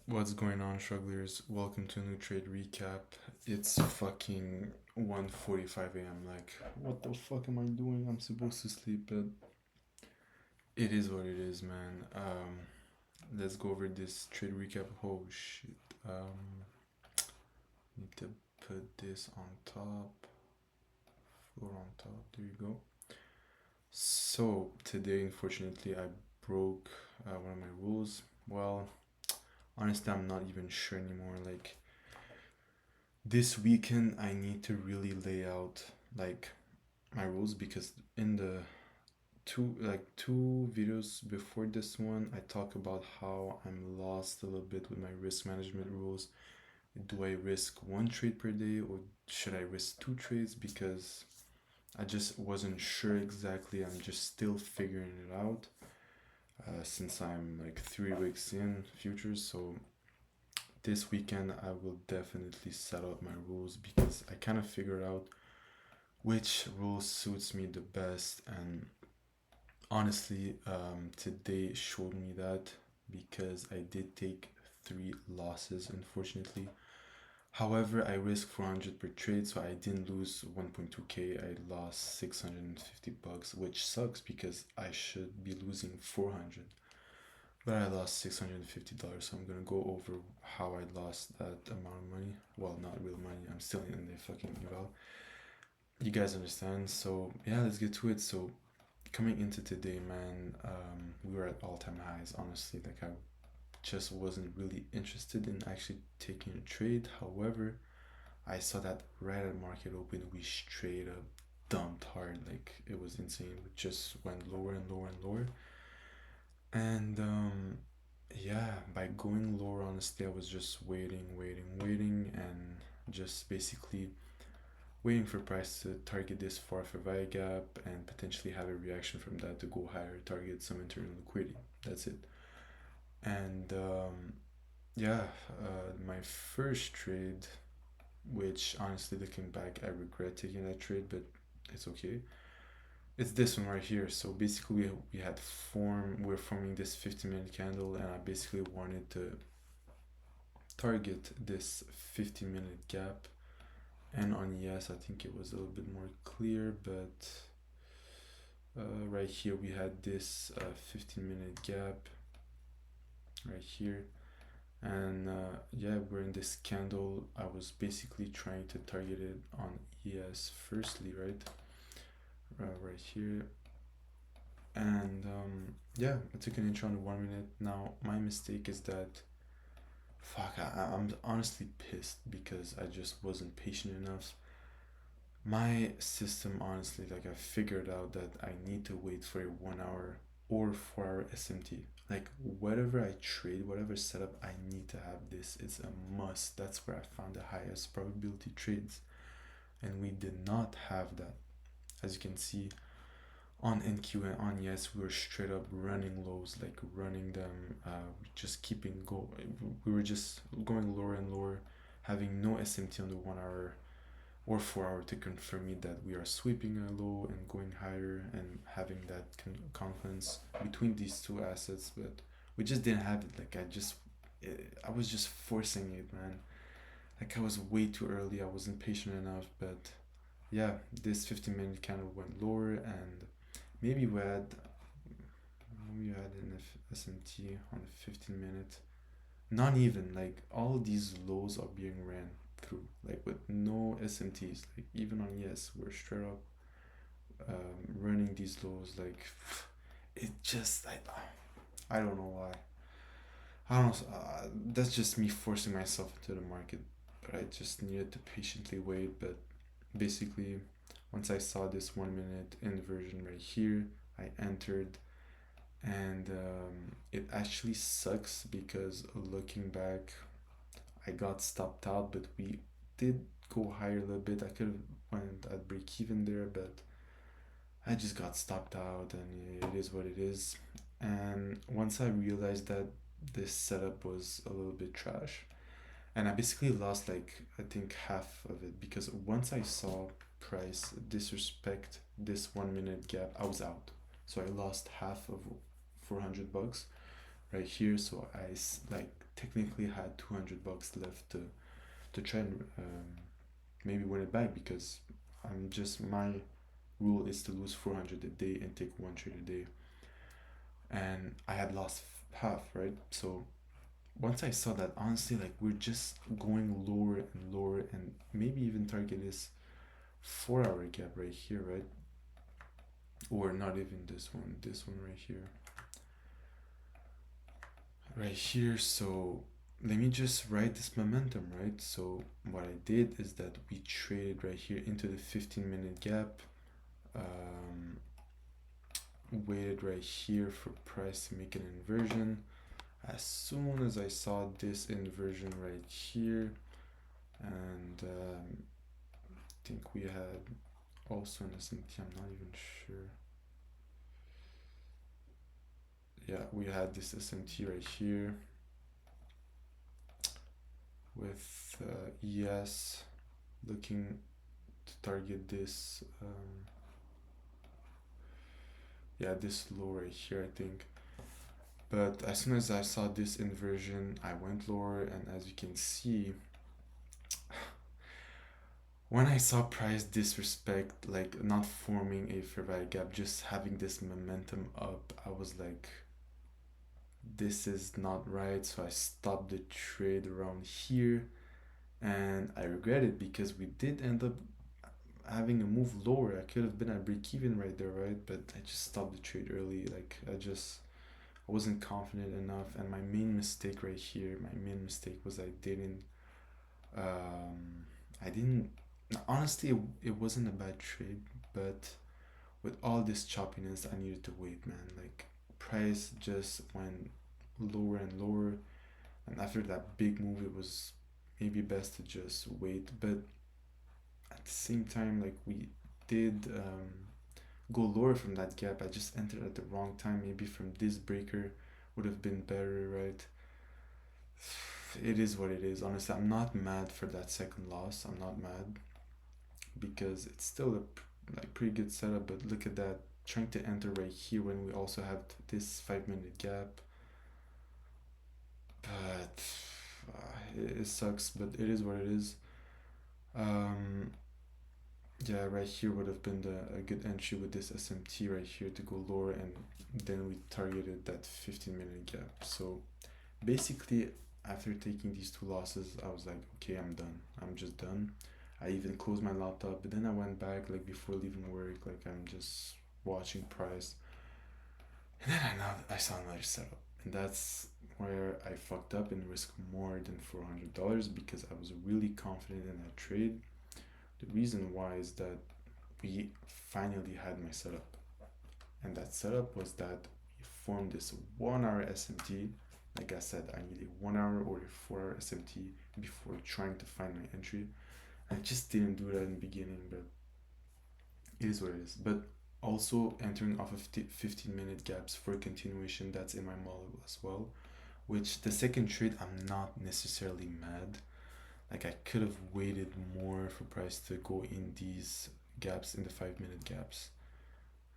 What's going on, strugglers? Welcome to a new trade recap. It's fucking 1:45 a.m. Like, what the fuck am I doing? I'm supposed to sleep, but it is what it is, man. Let's go over this trade recap. Oh shit. Need to put this on top. Floor on top. There you go. So today, unfortunately, I broke one of my rules. Well, honestly, I'm not even sure anymore. Like, this weekend I need to really lay out like my rules because in the two videos before this one I talk about how I'm lost a little bit with my risk management rules. Do I risk one trade per day or should I risk two trades? Because I just wasn't sure exactly. I'm just still figuring it out since I'm like 3 weeks in futures. So this weekend I will definitely set out my rules because I kind of figured out which rule suits me the best. And honestly, today showed me that because I did take three losses, unfortunately. However, I risked 400 per trade, so I didn't lose 1.2k. I lost 650 bucks, which sucks because I should be losing 400. But I lost $650, so I'm gonna go over how I lost that amount of money. Well, not real money. I'm still in the fucking eval. You guys understand? So yeah, let's get to it. So coming into today, man, we were at all-time highs. Honestly, like I just wasn't really interested in actually taking a trade. However, I saw that right at market open, we straight up dumped hard. Like it was insane. We just went lower and lower and lower. And yeah, by going lower, honestly, I was just waiting, and just basically waiting for price to target this far for VIA gap and potentially have a reaction from that to go higher, target some internal liquidity. That's it. And yeah, my first trade, which honestly looking back, I regret taking that trade, but it's okay. It's this one right here. So basically, we're forming this 50-minute candle, and I basically wanted to target this 50-minute gap. And on yes, I think it was a little bit more clear, but right here we had this 15-minute gap right here. And yeah, we're in this candle. I was basically trying to target it on ES firstly, right? Right here. And yeah, I took an entry on the 1 minute. Now, my mistake is that, fuck, I'm honestly pissed because I just wasn't patient enough. My system, honestly, like I figured out that I need to wait for a 1 hour or 4 hour SMT. Like whatever I trade, whatever setup, I need to have this. It's a must. That's where I found the highest probability trades, and we did not have that. As you can see on NQ and on yes, we were straight up running lows, like running them, just keeping go. We were just going lower and lower, having no SMT on the 1 hour or 4 hour to confirm me that we are sweeping a low and going higher and having that confidence between these two assets. But we just didn't have it. Like I was just forcing it, man. Like I was way too early. I wasn't patient enough. But yeah, this 15-minute candle went lower, and maybe we had an SMT on the 15 minute. Not even like all these lows are being ran through, like with no SMTs. Like even on yes, we're straight up running these lows. Like it just I don't know why. I don't know. That's just me forcing myself into the market, but I just needed to patiently wait. But basically, once I saw this 1 minute inversion right here, I entered, and it actually sucks because looking back, I got stopped out, but we did go higher a little bit. I could have went at break even there, but I just got stopped out, and it is what it is. And once I realized that this setup was a little bit trash, and I basically lost like I think half of it because once I saw price disrespect this 1 minute gap, I was out. So I lost half of 400 bucks right here. So I like technically had 200 bucks left to try and maybe win it back, because I'm just, my rule is to lose 400 a day and take one trade a day, and I had lost half, right? So once I saw that, honestly, like, we're just going lower and lower, and maybe even target this 4 hour gap right here, right? Or not even this one right here. So let me just write this momentum, right? So what I did is that we traded right here into the 15-minute gap, waited right here for price to make an inversion. As soon as I saw this inversion right here, and I think we had also an SMT, I'm not even sure. Yeah, we had this SMT right here with ES looking to target this, yeah, this low right here, I think. But as soon as I saw this inversion, I went lower, and as you can see, when I saw price disrespect, like not forming a fair value gap, just having this momentum up, I was like, this is not right. So I stopped the trade around here, and I regret it because we did end up having a move lower. I could have been at break even right there, right? But I just stopped the trade early. Like, I wasn't confident enough, and my main mistake right here, was I didn't. Honestly, it wasn't a bad trade, but with all this choppiness, I needed to wait, man. Like, price just went lower and lower, and after that big move, it was maybe best to just wait. But at the same time, like, we did go lower from that gap. I just entered at the wrong time. Maybe from this breaker would have been better, right? It is what it is. Honestly, I'm not mad for that second loss. I'm not mad because it's still a like pretty good setup. But look at that, trying to enter right here when we also have this 5 minute gap. But it sucks. But it is what it is. Yeah, right here would have been a good entry with this SMT right here to go lower, and then we targeted that 15-minute gap. So basically, after taking these two losses, I was like, okay, I'm done. I'm just done. I even closed my laptop, but then I went back, like, before leaving work, like, I'm just watching price, and then I saw another setup, and that's where I fucked up and risked more than $400 because I was really confident in that trade. The reason why is that we finally had my setup, and that setup was that we formed this 1 hour SMT. Like I said, I need a 1 hour or a 4 hour SMT before trying to find my entry. I just didn't do that in the beginning, but it is what it is. But also entering off of 15-minute gaps for continuation, that's in my model as well. Which the second trade, I'm not necessarily mad. Like, I could have waited more for price to go in these gaps, in the 5 minute gaps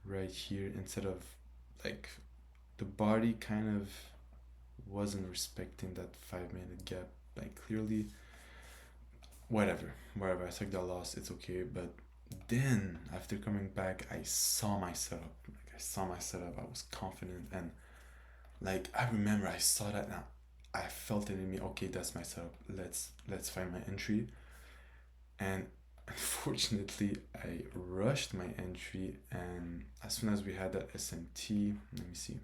right here, instead of, like, the body kind of wasn't respecting that 5 minute gap, like, clearly. Whatever, I took that loss, it's okay. But then after coming back, I saw my setup. I was confident, and like, I remember I saw that now. I felt it in me. Okay, that's my setup. Let's find my entry. And unfortunately, I rushed my entry, and as soon as we had that SMT, let me see.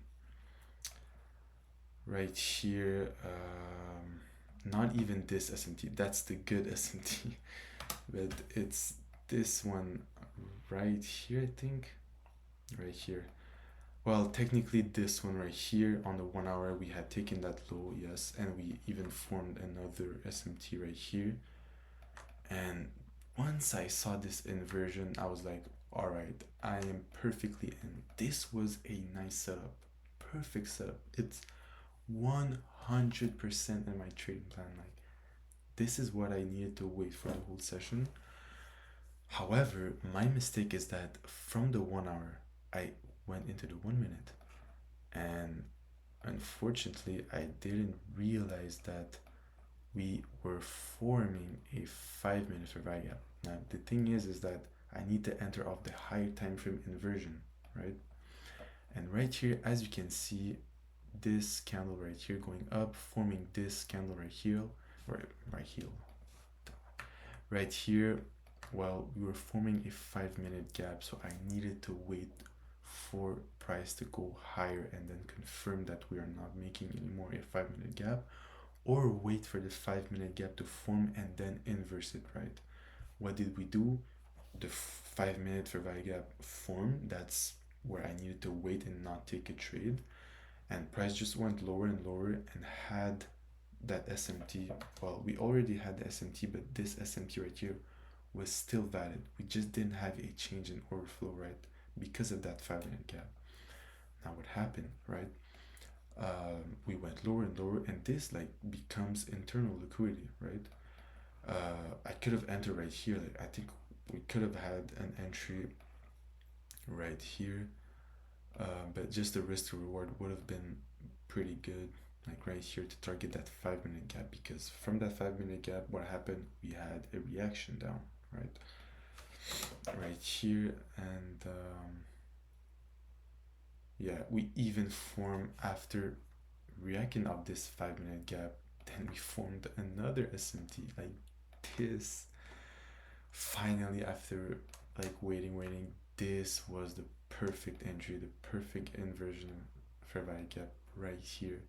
Right here, not even this SMT. That's the good SMT, but it's this one right here, I think. Right here. Well, technically this one right here on the 1 hour, we had taken that low, yes, and we even formed another SMT right here. And once I saw this inversion, I was like, all right, I am perfectly in. This was a nice setup, perfect setup. It's 100% in my trading plan. Like, this is what I needed to wait for the whole session. However, my mistake is that from the 1 hour, I went into the 1 minute, and unfortunately, I didn't realize that we were forming a 5 minute fair value gap. Now, the thing is that I need to enter off the higher time frame inversion, right? And right here, as you can see, this candle right here going up, forming this candle right here, right here. Well, we were forming a 5 minute gap, so I needed to wait for price to go higher and then confirm that we are not making anymore a 5 minute gap, or wait for the 5 minute gap to form and then inverse it, right? What did we do? The 5 minute fair value gap formed. That's where I needed to wait and not take a trade. And price just went lower and lower and had that SMT. Well, we already had the SMT, but this SMT right here was still valid. We just didn't have a change in order flow, right? Because of that 5 minute gap. Now what happened, right? We went lower and lower, and this like becomes internal liquidity, right? I could have entered right here. Like, I think we could have had an entry right here, but just the risk to reward would have been pretty good, like right here, to target that 5 minute gap, because from that 5 minute gap, what happened? We had a reaction down, right here, and yeah, we even formed after reacting of this 5 minute gap. Then we formed another SMT like this. Finally, after like waiting, this was the perfect entry, the perfect inversion fair value gap right here.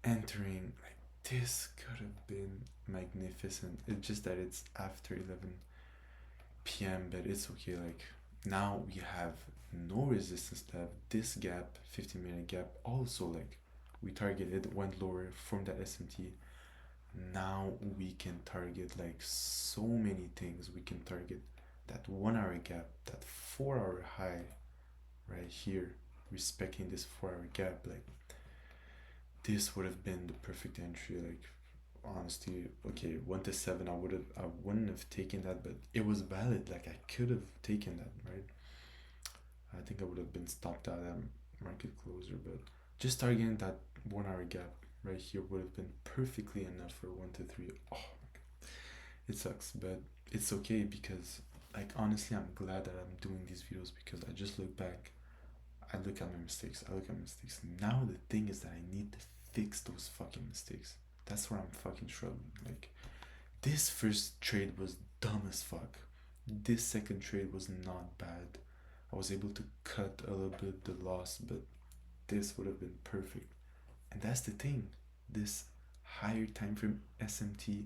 Entering like this could have been magnificent. It's just that it's after 11 p.m., but it's okay. Like now we have no resistance left. This gap, 15 minute gap, also like we targeted, went lower, formed that SMT. Now we can target like so many things. We can target that 1 hour gap, that 4 hour high right here, respecting this 4 hour gap. Like this would have been the perfect entry. Like honestly, okay, 1 to 7, I wouldn't have taken that, but it was valid. Like I could have taken that, right? I think I would have been stopped out at market closer, but just targeting that 1 hour gap right here would have been perfectly enough for 1 to 3. Oh my god, it sucks, but it's okay, because like honestly, I'm glad that I'm doing these videos, because I just look back, I look at my mistakes, Now the thing is that I need to fix those fucking mistakes. That's where I'm fucking struggling. Like this first trade was dumb as fuck. This second trade was not bad. I was able to cut a little bit the loss, but this would have been perfect. And that's the thing. This higher time frame SMT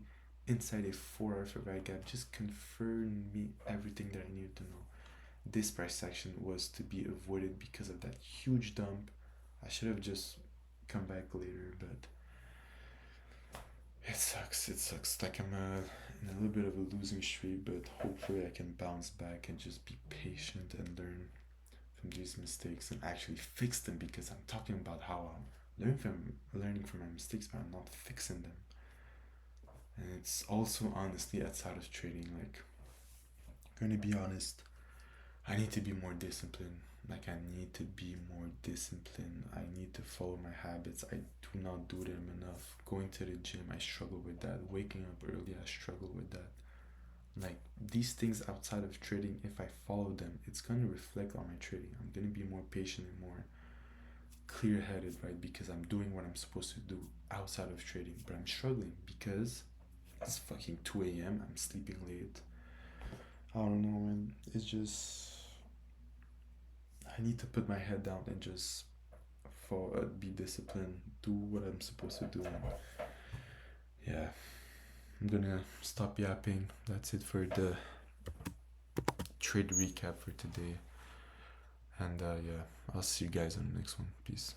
inside a 4 hour fair value gap just confirmed me everything that I needed to know. This price action was to be avoided because of that huge dump. I should have just come back later, but it sucks. Like I'm in a little bit of a losing streak, but hopefully I can bounce back and just be patient and learn from these mistakes and actually fix them, because I'm talking about how I'm learning from my mistakes, but I'm not fixing them. And it's also honestly outside of trading. Like, I'm gonna be honest, I need to be more disciplined. Like I need to be more disciplined. I need to follow my habits. I do not do them enough. Going to the gym, I struggle with that. Waking up early, I struggle with that. Like these things outside of trading, if I follow them, it's gonna reflect on my trading. I'm gonna be more patient and more clear-headed, right? Because I'm doing what I'm supposed to do outside of trading, but I'm struggling because it's fucking 2 a.m. I'm sleeping late. I don't know, man. It's just I need to put my head down and just be disciplined, do what I'm supposed to do. And yeah, I'm gonna stop yapping. That's it for the trade recap for today. And yeah, I'll see you guys on the next one. Peace.